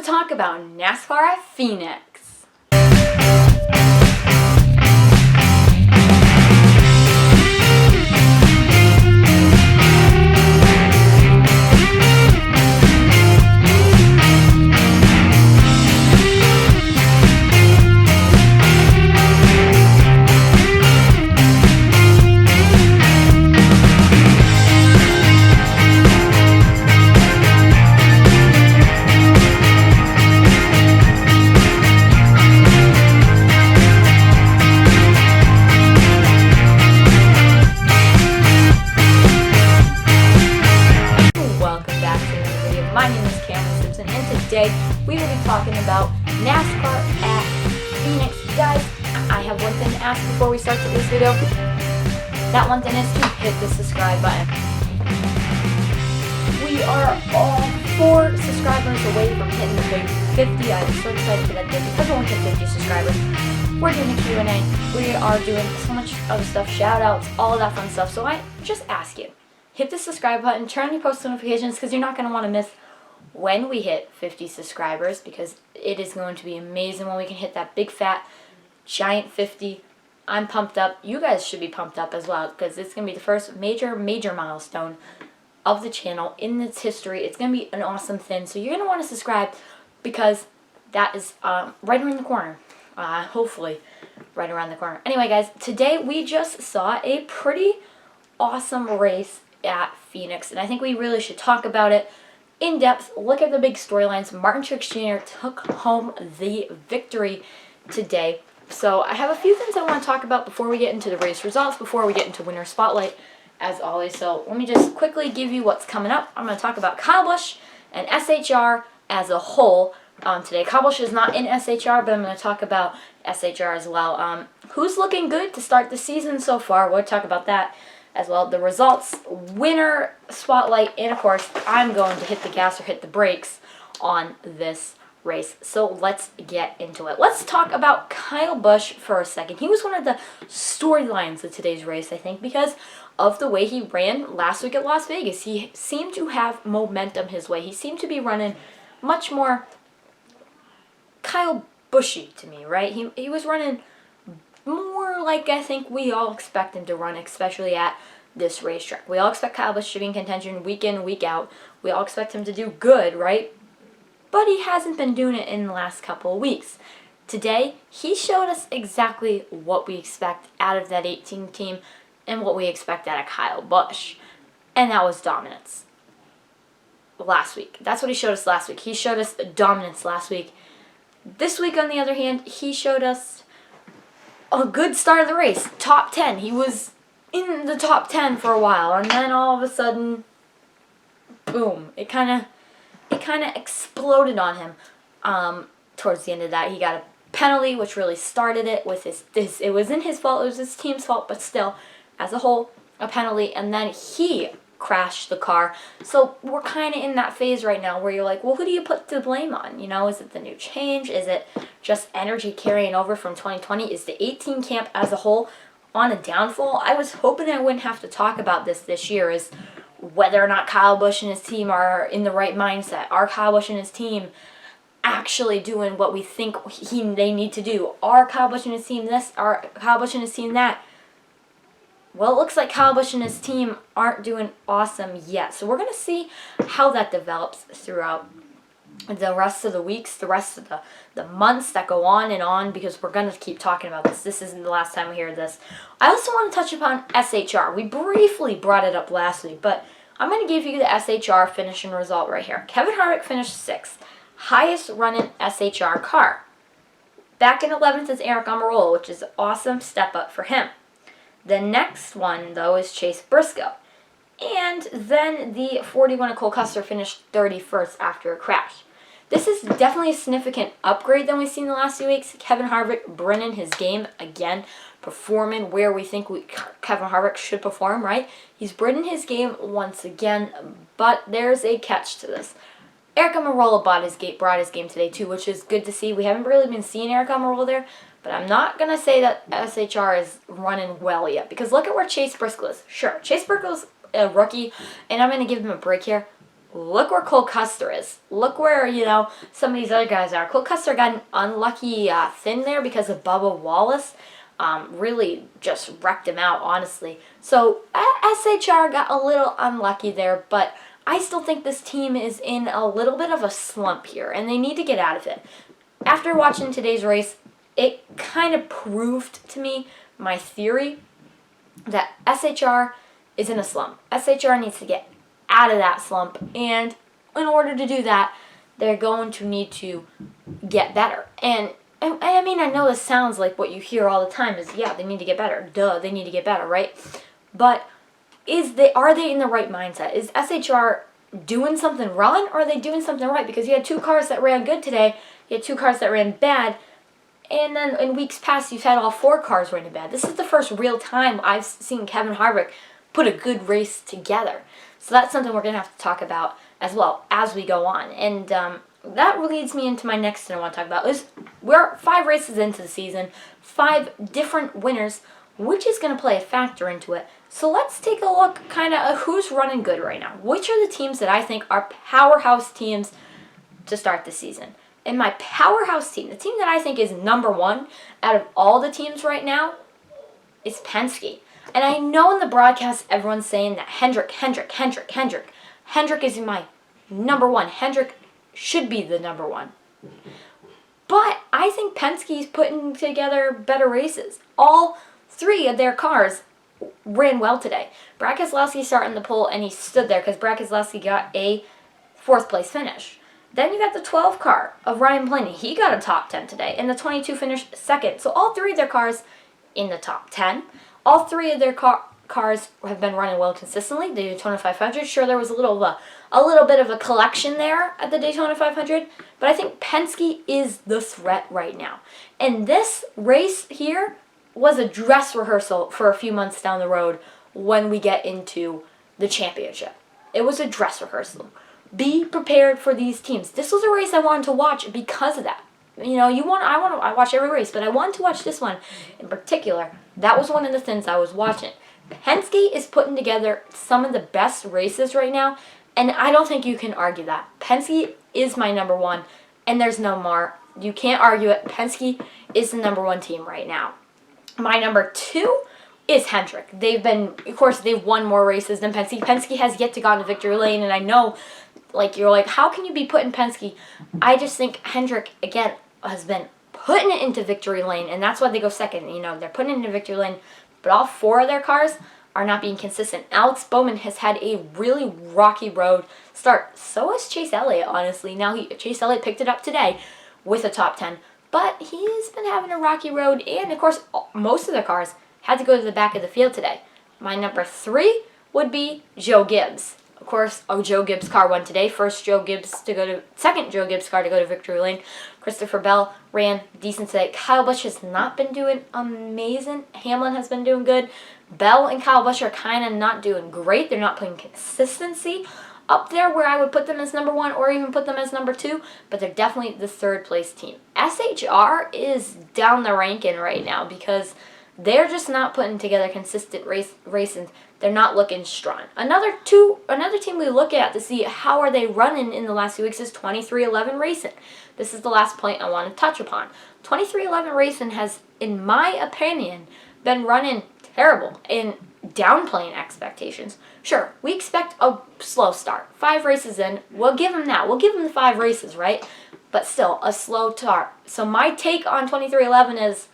talk about NASCAR at Phoenix. Today we will be talking about NASCAR at Phoenix. Guys, I have one thing to ask before we start this video. That one thing is to hit the subscribe button. We are all 4 subscribers away from hitting the big 50. I'm so excited for that day because we won't hit 50 subscribers. We're doing a Q&A. We are doing so much other stuff, shout outs, all of that fun stuff. So I just ask you, hit the subscribe button, turn on your post notifications because you're not going to want to miss when we hit 50 subscribers, because it is going to be amazing when we can hit that big fat giant 50. I'm pumped up. You guys should be pumped up as well, because it's going to be the first major milestone of the channel in its history. It's going to be an awesome thing, so you're going to want to subscribe because that is right around the corner. Hopefully right around the corner. Anyway, guys, today we just saw a pretty awesome race at Phoenix, and I think we really should talk about it in depth. Look at the big storylines. Martin Truex Jr. took home the victory today. So I have a few things I want to talk about before we get into the race results, before we get into winner spotlight, as always. So let me just quickly give you what's coming up. I'm going to talk about Kyle Busch and SHR as a whole today. Kyle Busch is not in SHR, but I'm going to talk about SHR as well. Who's looking good to start the season so far? We'll talk about that as well. The results, winner spotlight, and of course I'm going to hit the gas or hit the brakes on this race. So let's get into it. Let's talk about Kyle Busch for a second. He was one of the storylines of today's race, I think, because of the way he ran last week at Las Vegas. He seemed to have momentum his way. He seemed to be running much more Kyle Bushy to me, right? He was running more like I think we all expect him to run, especially at this racetrack. We all expect Kyle Busch to be in contention week in, week out. We all expect him to do good, right? But he hasn't been doing it in the last couple of weeks. Today, he showed us exactly what we expect out of that 18 team and what we expect out of Kyle Busch. And that was dominance last week. That's what he showed us last week. He showed us dominance last week. This week, on the other hand, he showed us a good start of the race. Top 10. He was in the top 10 for a while, and then all of a sudden, boom. It kind of exploded on him. Towards the end of that, he got a penalty, which really started it with his. It wasn't his fault. It was his team's fault, but still, as a whole, a penalty. And then he crashed the car. So we're kind of in that phase right now where you're like, well, who do you put the blame on? You know, is it the new change? Is it just energy carrying over from 2020? Is the 18 camp as a whole on a downfall? I was hoping I wouldn't have to talk about this year, is whether or not Kyle Busch and his team are in the right mindset. Are Kyle Busch and his team actually doing what we think they need to do? Are Kyle Busch and his team this? Are Kyle Busch and his team that? Well, it looks like Kyle Busch and his team aren't doing awesome yet. So we're going to see how that develops throughout the rest of the weeks, the rest of the months that go on, because we're going to keep talking about this. This isn't the last time we hear this. I also want to touch upon SHR. We briefly brought it up last week, but I'm going to give you the SHR finishing result right here. Kevin Harvick finished 6th, highest running SHR car. Back in 11th is Eric Almirola, which is an awesome step up for him. The next one, though, is Chase Briscoe. And then the 41 of Cole Custer finished 31st after a crash. This is definitely a significant upgrade than we've seen the last few weeks. Kevin Harvick bringing his game again, performing where we think Kevin Harvick should perform, right? He's bringing his game once again, but there's a catch to this. Eric Almirola brought his game today, too, which is good to see. We haven't really been seeing Eric Almirola there, but I'm not going to say that SHR is running well yet, because look at where Chase Briscoe is. Sure, Chase Briscoe's a rookie, and I'm going to give him a break here, look where Cole Custer is. Look where, some of these other guys are. Cole Custer got an unlucky thin there because of Bubba Wallace. Really just wrecked him out, honestly. So SHR got a little unlucky there, but I still think this team is in a little bit of a slump here, and they need to get out of it. After watching today's race, it kind of proved to me my theory that SHR is in a slump. SHR needs to get out of that slump, and in order to do that, they're going to need to get better. And I mean, I know this sounds like what you hear all the time is, yeah, they need to get better. Duh, they need to get better, right? But are they in the right mindset? Is SHR doing something wrong, or are they doing something right? Because you had 2 cars that ran good today, you had 2 cars that ran bad, and then in weeks past, you've had all 4 cars running bad. This is the first real time I've seen Kevin Harvick put a good race together. So that's something we're going to have to talk about as well as we go on. And that leads me into my next thing I want to talk about. We're 5 races into the season, 5 different winners, which is going to play a factor into it. So let's take a look kind of at who's running good right now. Which are the teams that I think are powerhouse teams to start the season? And my powerhouse team, the team that I think is number 1 out of all the teams right now, is Penske. And I know in the broadcast everyone's saying that Hendrick is my number 1. Hendrick should be the number 1. But I think Penske's putting together better races. All 3 of their cars ran well today. Brad Keselowski started in the pole, and he stood there because Brad Keselowski got a 4th place finish. Then you got the 12 car of Ryan Blaney. He got a top 10 today, and the 22 finished 2nd. So all 3 of their cars in the top 10. All 3 of their cars have been running well consistently. The Daytona 500, sure, there was a little bit of a collection there at the Daytona 500, but I think Penske is the threat right now. And this race here was a dress rehearsal for a few months down the road when we get into the championship. It was a dress rehearsal. Be prepared for these teams. This was a race I wanted to watch because of that. I watch every race, but I wanted to watch this one in particular. That was one of the things I was watching. Penske is putting together some of the best races right now, and I don't think you can argue that. Penske is my number 1, and there's no more. You can't argue it. Penske is the number 1 team right now. My number 2 is Hendrick. They've won more races than Penske. Penske has yet to go into victory lane, and I know, you're like, how can you be putting Penske? I just think Hendrick, again, has been putting it into victory lane, and that's why they go 2nd. They're putting it into victory lane, but all 4 of their cars are not being consistent. Alex Bowman has had a really rocky road start. So has Chase Elliott, honestly. Now, Chase Elliott picked it up today with a top 10, but he's been having a rocky road, and, of course, most of the cars had to go to the back of the field today. My number 3 would be Joe Gibbs. Of course, Joe Gibbs' car won today. Second Joe Gibbs car to go to victory lane. Christopher Bell ran decent today. Kyle Busch has not been doing amazing. Hamlin has been doing good. Bell and Kyle Busch are kind of not doing great. They're not putting consistency up there where I would put them as number 1 or even put them as number 2, but they're definitely the 3rd place team. SHR is down the ranking right now because they're just not putting together consistent races. They're not looking strong. Another team we look at to see how are they running in the last few weeks is 23XI Racing. This is the last point I want to touch upon. 23XI Racing has, in my opinion, been running terrible and downplaying expectations. Sure, we expect a slow start. 5 races in, we'll give them that. We'll give them the 5 races, right? But still, a slow start. So my take on 23XI is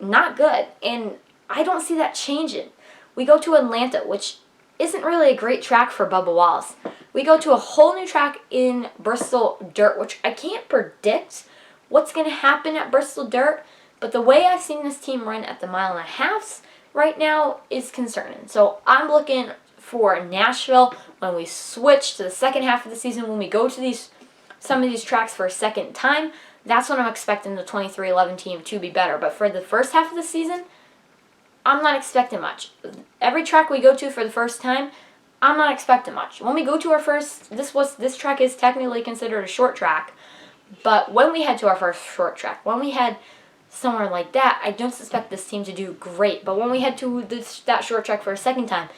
not good, and I don't see that changing. We go to Atlanta, which isn't really a great track for Bubba Wallace. We go to a whole new track in Bristol Dirt, which I can't predict what's going to happen at Bristol Dirt, but the way I've seen this team run at the 1.5 miles right now is concerning. So I'm looking for Nashville when we switch to the second half of the season, when we go to some of these tracks for a second time. That's when I'm expecting the 23XI team to be better. But for the first half of the season, I'm not expecting much. Every track we go to for the first time, I'm not expecting much. When we go to our first, this track is technically considered a short track, but when we head to our first short track, when we head somewhere like that, I don't suspect this team to do great. But when we head to that short track for a second time,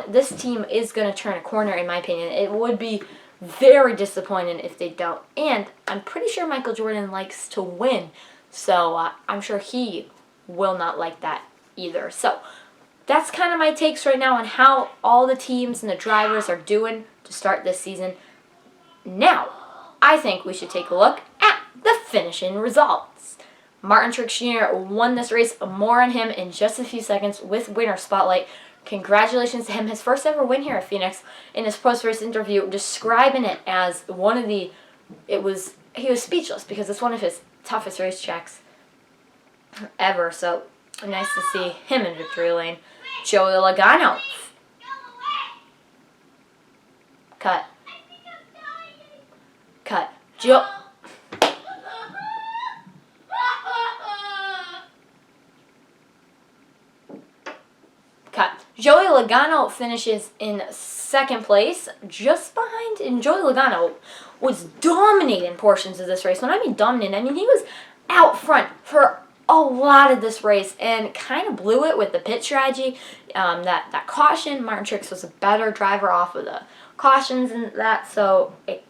This team is going to turn a corner, in my opinion. It would be very disappointing if they don't. And I'm pretty sure Michael Jordan likes to win, so I'm sure he will not like that either. So that's kind of my takes right now on how all the teams and the drivers are doing to start this season. Now, I think we should take a look at the finishing results. Martin Truex Jr. won this race. More on him in just a few seconds with Winner Spotlight. Congratulations to him. His first ever win here at Phoenix. In his post-race interview, describing it as he was speechless because it's one of his toughest racetracks ever. So nice to see him in victory lane. Joey Logano. Cut. Joey Logano finishes in second place, just behind, and Joey Logano was dominating portions of this race. When I mean dominating, I mean he was out front for a lot of this race and kind of blew it with the pit strategy. That caution, Martin Truex was a better driver off of the cautions and that, so it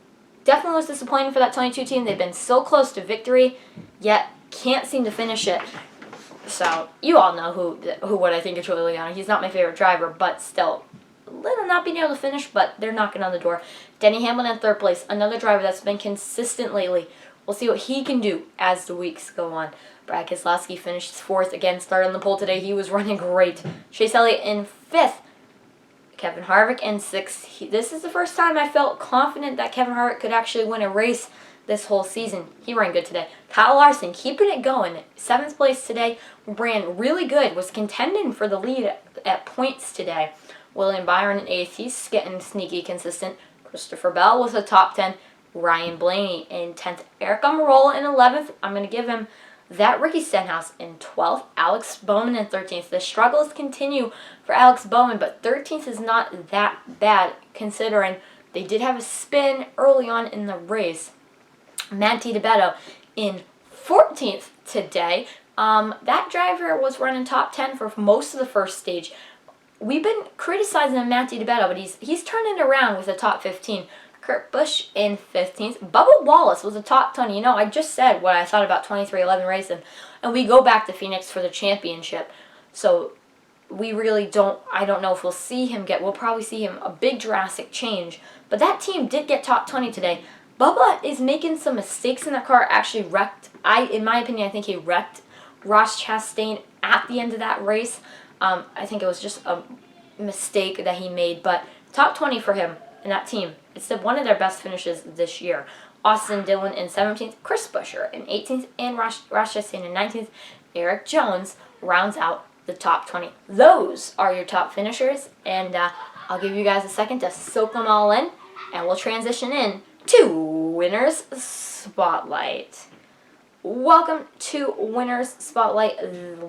definitely was disappointing for that 22 team. They've been so close to victory, yet can't seem to finish it. So you all know what I think of Joey Logano. He's not my favorite driver, but still, a little not being able to finish, but they're knocking on the door. Denny Hamlin in third place, another driver that's been consistent lately. We'll see what he can do as the weeks go on. Brad Keselowski finished fourth, again, started on the pole today. He was running great. Chase Elliott in fifth. Kevin Harvick in sixth. This is the first time I felt confident that Kevin Harvick could actually win a race this whole season. He ran good today. Kyle Larson keeping it going. Seventh place today. Ran really good. Was contending for the lead at points today. William Byron in eighth. He's getting sneaky consistent. Christopher Bell was a top 10. Ryan Blaney in 10th. Eric Almirola in 11th. I'm going to give him that. Ricky Stenhouse in 12th. Alex Bowman in 13th. The struggles continue for Alex Bowman, but 13th is not that bad considering they did have a spin early on in the race. Matt DiBetto in 14th today. That driver was running top 10 for most of the first stage. We've been criticizing Matt DiBetto, but he's turning it around with a top 15. Kurt Busch in 15th. Bubba Wallace was a top 20. You know, I just said what I thought about 23-11 racing, and we go back to Phoenix for the championship. So we really I don't know if we'll probably see him a big drastic change. But that team did get top 20 today. Bubba is making some mistakes in that car, actually wrecked. In my opinion, I think he wrecked Ross Chastain at the end of that race. I think it was just a mistake that he made, but top 20 for him and that team. It's one of their best finishes this year. Austin Dillon in 17th, Chris Buescher in 18th, and Ross Chastain in 19th. Eric Jones rounds out the top 20. Those are your top finishers, and I'll give you guys a second to soak them all in, and we'll transition in to Winners Spotlight. Welcome to Winners Spotlight.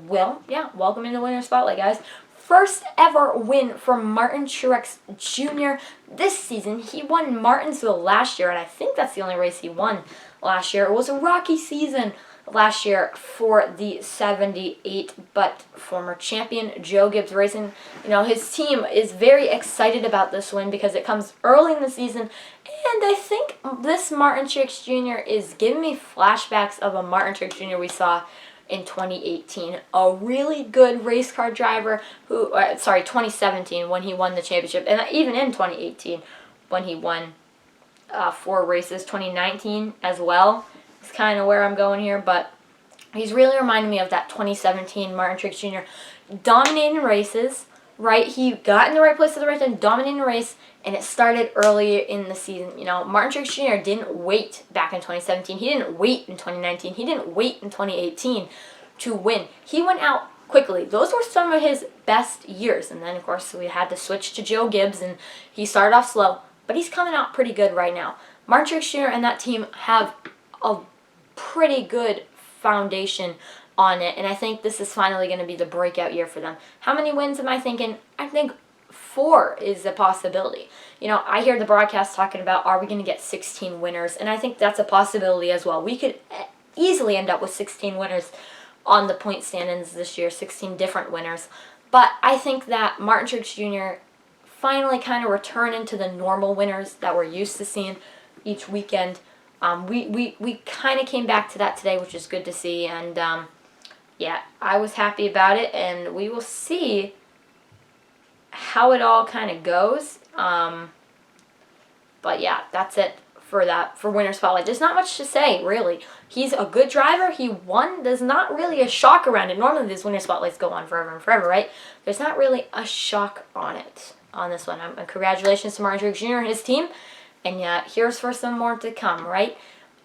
Welcome into Winners Spotlight, guys. First ever win for Martin Truex Jr. this season. He won Martinsville last year, and I think that's the only race he won last year. It was a rocky season last year for the 78, but former champion Joe Gibbs Racing, his team is very excited about this win because it comes early in the season, and I think this Martin Truex Jr. is giving me flashbacks of a Martin Truex Jr. we saw in 2018. A really good race car driver 2017 when he won the championship, and even in 2018 when he won 4 races, 2019 as well. It's kind of where I'm going here, but he's really reminding me of that 2017 Martin Truex Jr. dominating races, right? He got in the right place at the right time, dominating the race, and it started early in the season. Martin Truex Jr. didn't wait back in 2017. He didn't wait in 2019. He didn't wait in 2018 to win. He went out quickly. Those were some of his best years, and then, of course, we had to switch to Joe Gibbs, and he started off slow, but he's coming out pretty good right now. Martin Truex Jr. and that team have a pretty good foundation on it, and I think this is finally going to be the breakout year for them. How many wins am I thinking? I think 4 is a possibility. I hear the broadcast talking about, are we going to get 16 winners? And I think that's a possibility as well. We could easily end up with 16 winners on the point standings this year, 16 different winners. But I think that Martin Truex Jr. finally kind of returning to the normal winners that we're used to seeing each weekend. We kind of came back to that today, which is good to see. And yeah, I was happy about it. And we will see how it all kind of goes. But yeah, that's it for Winter Spotlight. There's not much to say, really. He's a good driver. He won. There's not really a shock around it. Normally these Winter Spotlights go on forever and forever, right? There's not really a shock on it, on this one. Congratulations to Martin Truex Jr. and his team. And yeah, here's for some more to come, right?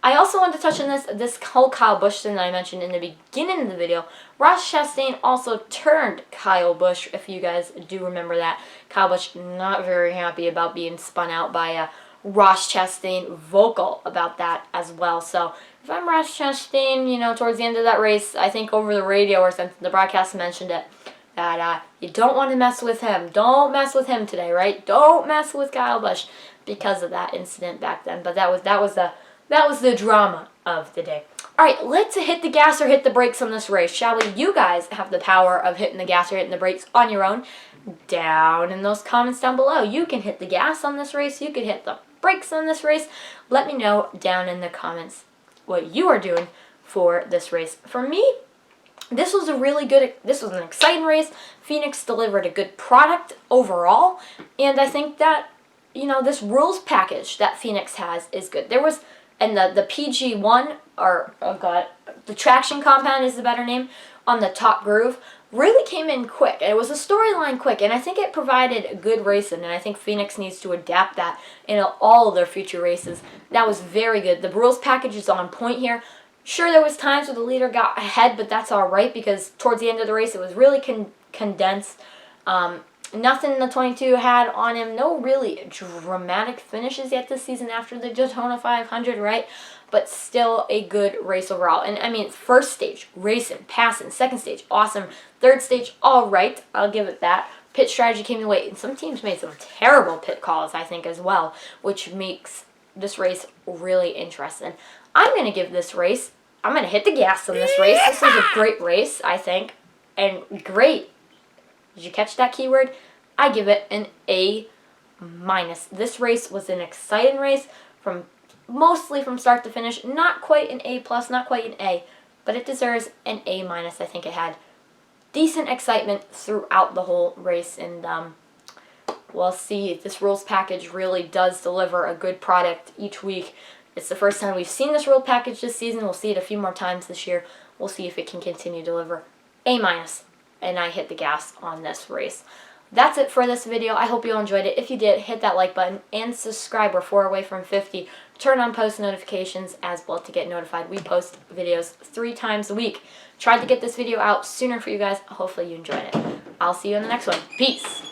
I also want to touch on this whole Kyle Busch thing that I mentioned in the beginning of the video. Ross Chastain also turned Kyle Busch, if you guys do remember that. Kyle Busch not very happy about being spun out by Ross Chastain, vocal about that as well. So if I'm Ross Chastain, you know, towards the end of that race, I think over the radio or something, the broadcast mentioned it, that you don't want to mess with him. Don't mess with him today, right? Don't mess with Kyle Busch because of that incident back then. But that was the drama of the day. All right, let's hit the gas or hit the brakes on this race, shall we? You guys have the power of hitting the gas or hitting the brakes on your own. Down in those comments down below, you can hit the gas on this race. You can hit the brakes on this race. Let me know down in the comments what you are doing for this race. For me, this was an exciting race. Phoenix delivered a good product overall, and I think that, you know, this rules package that Phoenix has is good. There was, and the PG1, or, oh god, the traction compound is the better name, on the top groove, really came in quick. It was a storyline quick, and I think it provided good racing, and I think Phoenix needs to adapt that in all of their future races. That was very good. The rules package is on point here. Sure, there was times where the leader got ahead, but that's all right because towards the end of the race, it was really condensed. Nothing the 22 had on him. No really dramatic finishes yet this season after the Daytona 500, right? But still a good race overall. And I mean, first stage, racing, passing. Second stage, awesome. Third stage, all right. I'll give it that. Pit strategy came in late. And some teams made some terrible pit calls, I think, as well, which makes this race really interesting. I'm going to give this race, I'm going to hit the gas on this race. This was a great race, I think. And great. Did you catch that keyword? I give it an A-. This race was an exciting race mostly from start to finish. Not quite an A+, not quite an A, but it deserves an A-. I think it had decent excitement throughout the whole race, and we'll see if this rules package really does deliver a good product each week. It's the first time we've seen this rule package this season. We'll see it a few more times this year. We'll see if it can continue to deliver A-. And I hit the gas on this race. That's it for this video. I hope you all enjoyed it. If you did, hit that like button and subscribe. We're 4 away from 50. Turn on post notifications as well to get notified. We post videos 3 times a week. Tried to get this video out sooner for you guys. Hopefully you enjoyed it. I'll see you in the next one. Peace.